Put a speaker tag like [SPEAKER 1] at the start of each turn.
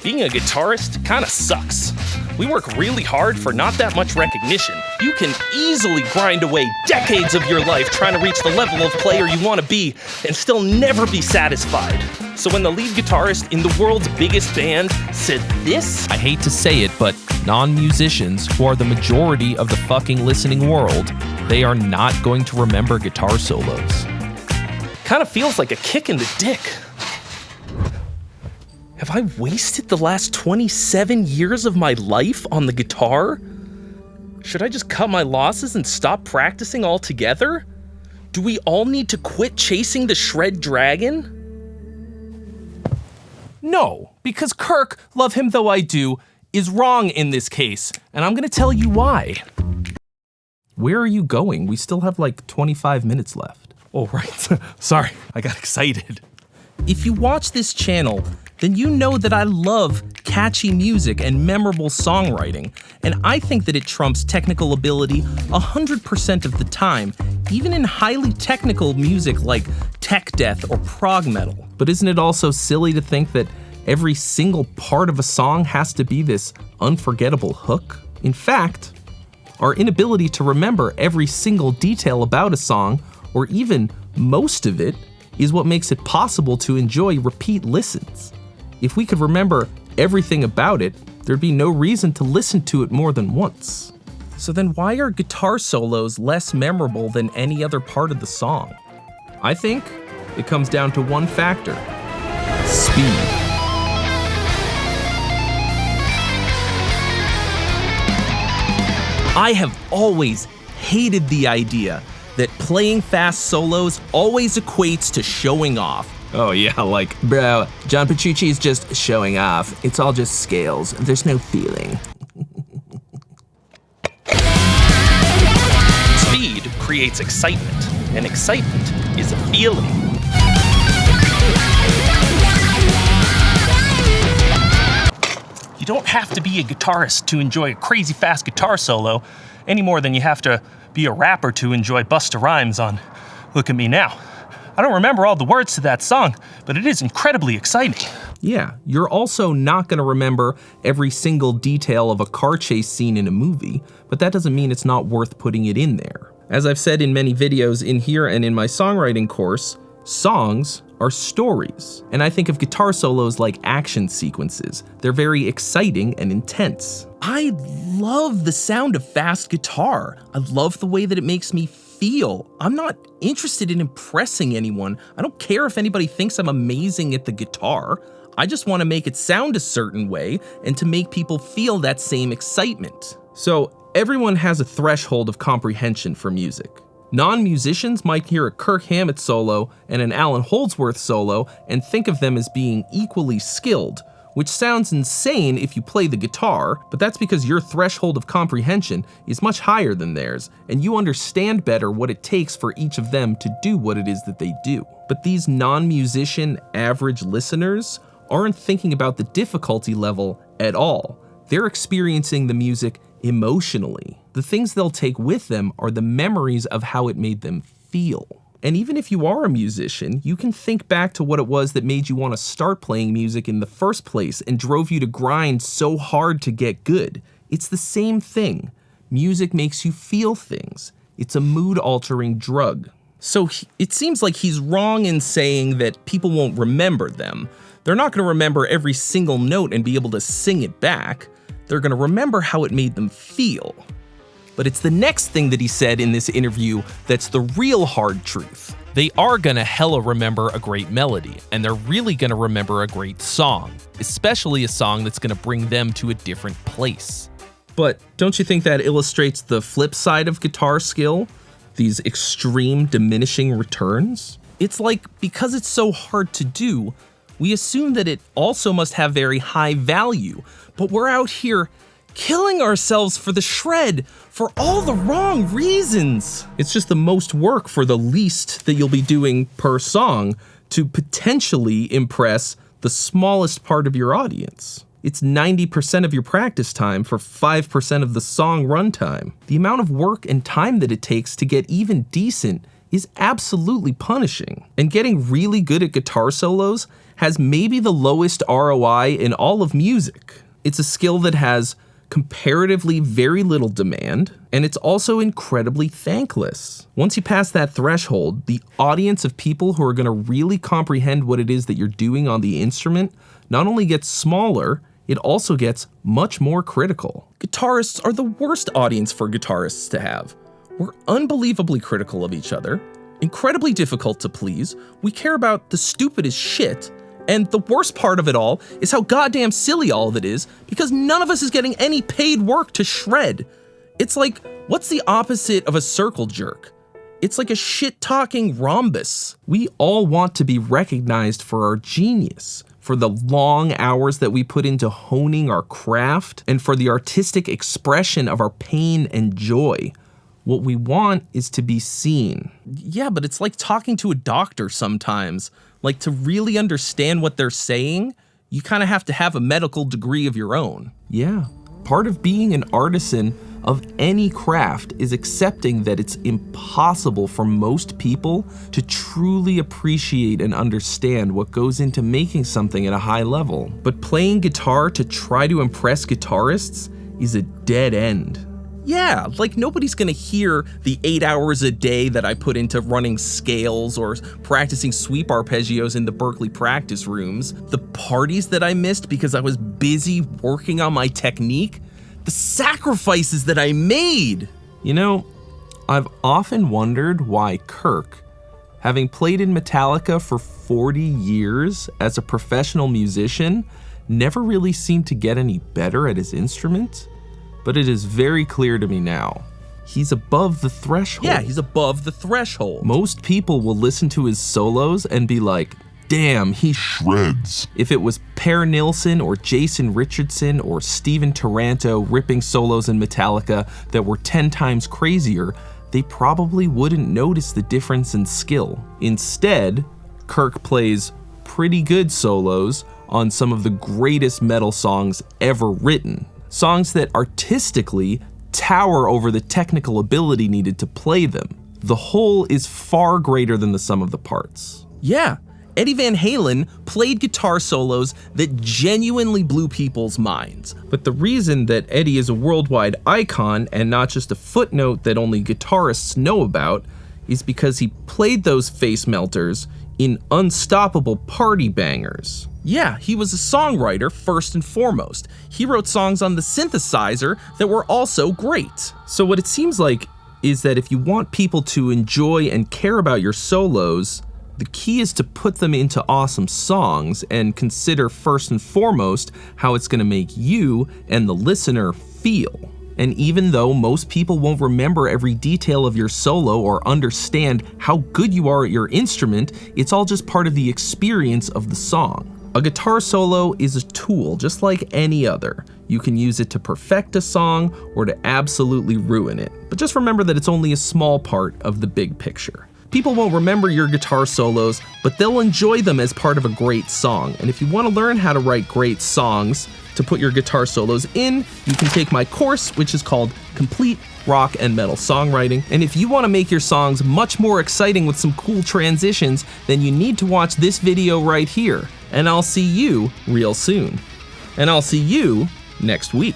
[SPEAKER 1] Being a guitarist kinda sucks. We work really hard for not that much recognition. You can easily grind away decades of your life trying to reach the level of player you want to be and still never be satisfied. So when the lead guitarist in the world's biggest band said this,
[SPEAKER 2] I hate to say it, but non-musicians, who are the majority of the fucking listening world, they are not going to remember guitar solos.
[SPEAKER 1] Kinda feels like a kick in the dick. Have I wasted the last 27 years of my life on the guitar? Should I just cut my losses and stop practicing altogether? Do we all need to quit chasing the shred dragon? No, because Kirk, love him though I do, is wrong in this case, and I'm gonna tell you why.
[SPEAKER 2] Where are you going? We still have like 25 minutes left.
[SPEAKER 1] Oh, right. Sorry, I got excited. If you watch this channel, then you know that I love catchy music and memorable songwriting, and I think that it trumps technical ability 100% of the time, even in highly technical music like tech death or prog metal.
[SPEAKER 2] But isn't it also silly to think that every single part of a song has to be this unforgettable hook? In fact, our inability to remember every single detail about a song, or even most of it, is what makes it possible to enjoy repeat listens. If we could remember everything about it, there'd be no reason to listen to it more than once.
[SPEAKER 1] So then why are guitar solos less memorable than any other part of the song?
[SPEAKER 2] I think it comes down to one factor: speed.
[SPEAKER 1] I have always hated the idea that playing fast solos always equates to showing off.
[SPEAKER 2] Oh yeah, like, bro, John Petrucci's just showing off. It's all just scales. There's no feeling.
[SPEAKER 1] Speed creates excitement, and excitement is a feeling. You don't have to be a guitarist to enjoy a crazy fast guitar solo, any more than you have to be a rapper to enjoy Busta Rhymes on Look at Me Now. I don't remember all the words to that song, but it is incredibly exciting.
[SPEAKER 2] Yeah, you're also not gonna remember every single detail of a car chase scene in a movie, but that doesn't mean it's not worth putting it in there. As I've said in many videos in here and in my songwriting course, songs are stories. And I think of guitar solos like action sequences. They're very exciting and intense.
[SPEAKER 1] I love the sound of fast guitar. I love the way that it makes me feel. I'm not interested in impressing anyone. I don't care if anybody thinks I'm amazing at the guitar. I just want to make it sound a certain way and to make people feel that same excitement.
[SPEAKER 2] So everyone has a threshold of comprehension for music. Non-musicians might hear a Kirk Hammett solo and an Alan Holdsworth solo and think of them as being equally skilled, which sounds insane if you play the guitar, but that's because your threshold of comprehension is much higher than theirs, and you understand better what it takes for each of them to do what it is that they do. But these non-musician average listeners aren't thinking about the difficulty level at all. They're experiencing the music emotionally. The things they'll take with them are the memories of how it made them feel. And even if you are a musician, you can think back to what it was that made you want to start playing music in the first place and drove you to grind so hard to get good. It's the same thing. Music makes you feel things. It's a mood-altering drug.
[SPEAKER 1] So it seems like he's wrong in saying that people won't remember them. They're not going to remember every single note and be able to sing it back. They're going to remember how it made them feel. But it's the next thing that he said in this interview that's the real hard truth.
[SPEAKER 2] They are gonna hella remember a great melody, and they're really gonna remember a great song, especially a song that's gonna bring them to a different place.
[SPEAKER 1] But don't you think that illustrates the flip side of guitar skill? These extreme diminishing returns? It's like, because it's so hard to do, we assume that it also must have very high value, but we're out here killing ourselves for the shred for all the wrong reasons. It's just the most work for the least that you'll be doing per song to potentially impress the smallest part of your audience. It's 90% of your practice time for 5% of the song runtime. The amount of work and time that it takes to get even decent is absolutely punishing. And getting really good at guitar solos has maybe the lowest ROI in all of music. It's a skill that has comparatively very little demand, and it's also incredibly thankless. Once you pass that threshold, the audience of people who are going to really comprehend what it is that you're doing on the instrument not only gets smaller, it also gets much more critical. Guitarists are the worst audience for guitarists to have. We're unbelievably critical of each other, incredibly difficult to please, we care about the stupidest shit, and the worst part of it all is how goddamn silly all of it is, because none of us is getting any paid work to shred. It's like, what's the opposite of a circle jerk? It's like a shit-talking rhombus. We all want to be recognized for our genius, for the long hours that we put into honing our craft, and for the artistic expression of our pain and joy. What we want is to be seen. Yeah, but it's like talking to a doctor sometimes. Like, to really understand what they're saying, you kind of have to have a medical degree of your own. Yeah, part of being an artisan of any craft is accepting that it's impossible for most people to truly appreciate and understand what goes into making something at a high level. But playing guitar to try to impress guitarists is a dead end. Yeah, like nobody's gonna hear the 8 hours a day that I put into running scales or practicing sweep arpeggios in the Berkeley practice rooms, the parties that I missed because I was busy working on my technique, the sacrifices that I made. You know, I've often wondered why Kirk, having played in Metallica for 40 years as a professional musician, never really seemed to get any better at his instrument. But it is very clear to me now. He's above the threshold. Yeah, he's above the threshold. Most people will listen to his solos and be like, damn, he shreds. If it was Per Nilsson or Jason Richardson or Steven Taranto ripping solos in Metallica that were 10 times crazier, they probably wouldn't notice the difference in skill. Instead, Kirk plays pretty good solos on some of the greatest metal songs ever written. Songs that artistically tower over the technical ability needed to play them. The whole is far greater than the sum of the parts. Yeah, Eddie Van Halen played guitar solos that genuinely blew people's minds. But the reason that Eddie is a worldwide icon and not just a footnote that only guitarists know about is because he played those face melters in unstoppable party bangers. Yeah, he was a songwriter first and foremost. He wrote songs on the synthesizer that were also great. So what it seems like is that if you want people to enjoy and care about your solos, the key is to put them into awesome songs and consider first and foremost how it's gonna make you and the listener feel. And even though most people won't remember every detail of your solo or understand how good you are at your instrument, it's all just part of the experience of the song. A guitar solo is a tool just like any other. You can use it to perfect a song or to absolutely ruin it. But just remember that it's only a small part of the big picture. People won't remember your guitar solos, but they'll enjoy them as part of a great song. And if you want to learn how to write great songs to put your guitar solos in, you can take my course, which is called Complete Rock and Metal Songwriting. And if you want to make your songs much more exciting with some cool transitions, then you need to watch this video right here. And I'll see you real soon. And I'll see you next week.